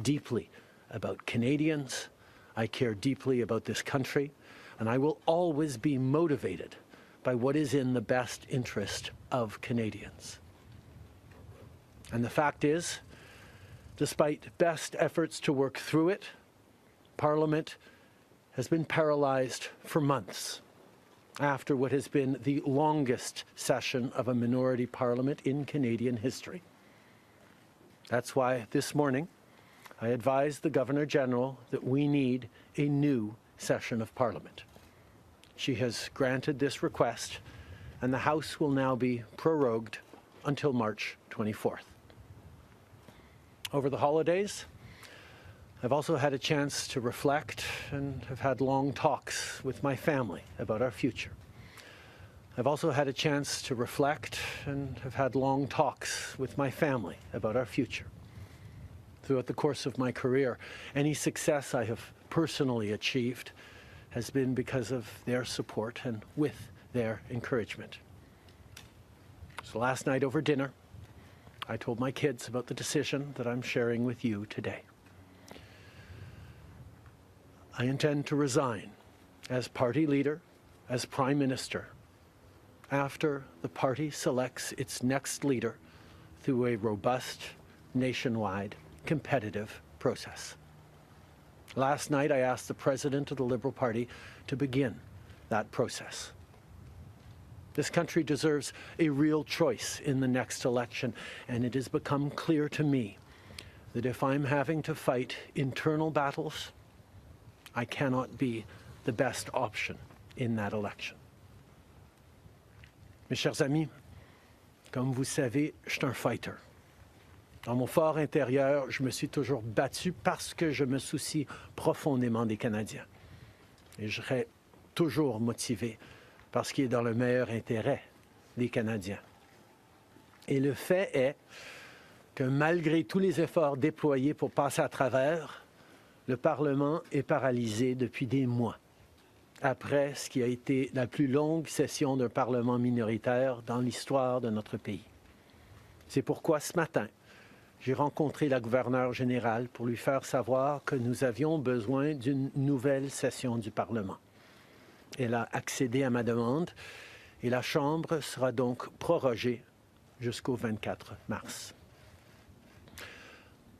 deeply about Canadians. I care deeply about this country, and I will always be motivated by what is in the best interest of Canadians. And the fact is, despite best efforts to work through it, Parliament has been paralyzed for months after what has been the longest session of a minority parliament in Canadian history. That's why this morning I advised the Governor-General that we need a new session of Parliament. She has granted this request, and the House will now be prorogued until March 24th. Over the holidays, I've also had a chance to reflect and have had long talks with my family about our future. I've also had a chance to reflect and have had long talks with my family about our future. Throughout the course of my career, any success I have personally achieved has been because of their support and with their encouragement. So last night over dinner, I told my kids about the decision that I'm sharing with you today. I intend to resign as party leader, as Prime Minister, after the party selects its next leader through a robust, nationwide, competitive process. Last night, I asked the President of the Liberal Party to begin that process. This country deserves a real choice in the next election, and it has become clear to me that if I'm having to fight internal battles, I cannot be the best option in that election. Mes chers amis, comme vous savez, je suis un fighter. Dans mon fort intérieur, je me suis toujours battu parce que je me soucie profondément des Canadiens. Et je serai toujours motivé par ce qui est dans le meilleur intérêt des Canadiens. Et le fait est que malgré tous les efforts déployés pour passer à travers, le Parlement est paralysé depuis des mois, après ce qui a été la plus longue session d'un Parlement minoritaire dans l'histoire de notre pays. C'est pourquoi ce matin, j'ai rencontré la gouverneure générale pour lui faire savoir que nous avions besoin d'une nouvelle session du Parlement. Elle a accédé à ma demande et la Chambre sera donc prorogée jusqu'au 24 mars.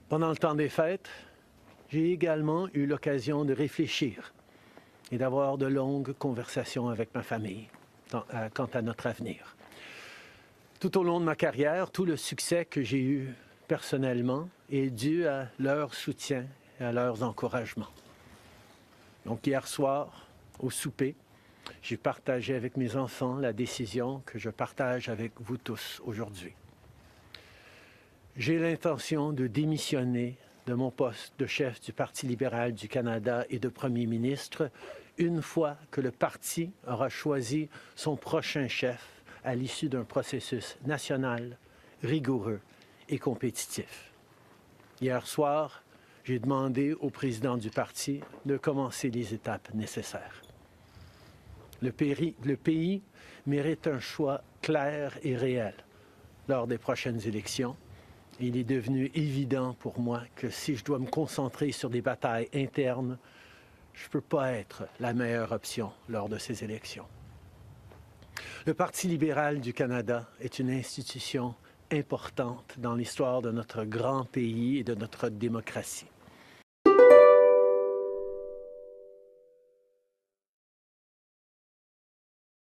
Pendant le temps des fêtes, j'ai également eu l'occasion de réfléchir et d'avoir de longues conversations avec ma famille quant à notre avenir. Tout au long de ma carrière, tout le succès que j'ai eu personnellement est dû à leur soutien et à leurs encouragements. Donc hier soir, au souper, j'ai partagé avec mes enfants la décision que je partage avec vous tous aujourd'hui. J'ai l'intention de démissionner de mon poste de chef du Parti libéral du Canada et de Premier ministre une fois que le parti aura choisi son prochain chef à l'issue d'un processus national, rigoureux et compétitif. Hier soir, j'ai demandé au président du parti de commencer les étapes nécessaires. Le pays mérite un choix clair et réel lors des prochaines élections. Il est devenu évident pour moi que si je dois me concentrer sur des batailles internes, je ne peux pas être la meilleure option lors de ces élections. Le Parti libéral du Canada est une institution importante dans l'histoire de notre grand pays et de notre démocratie.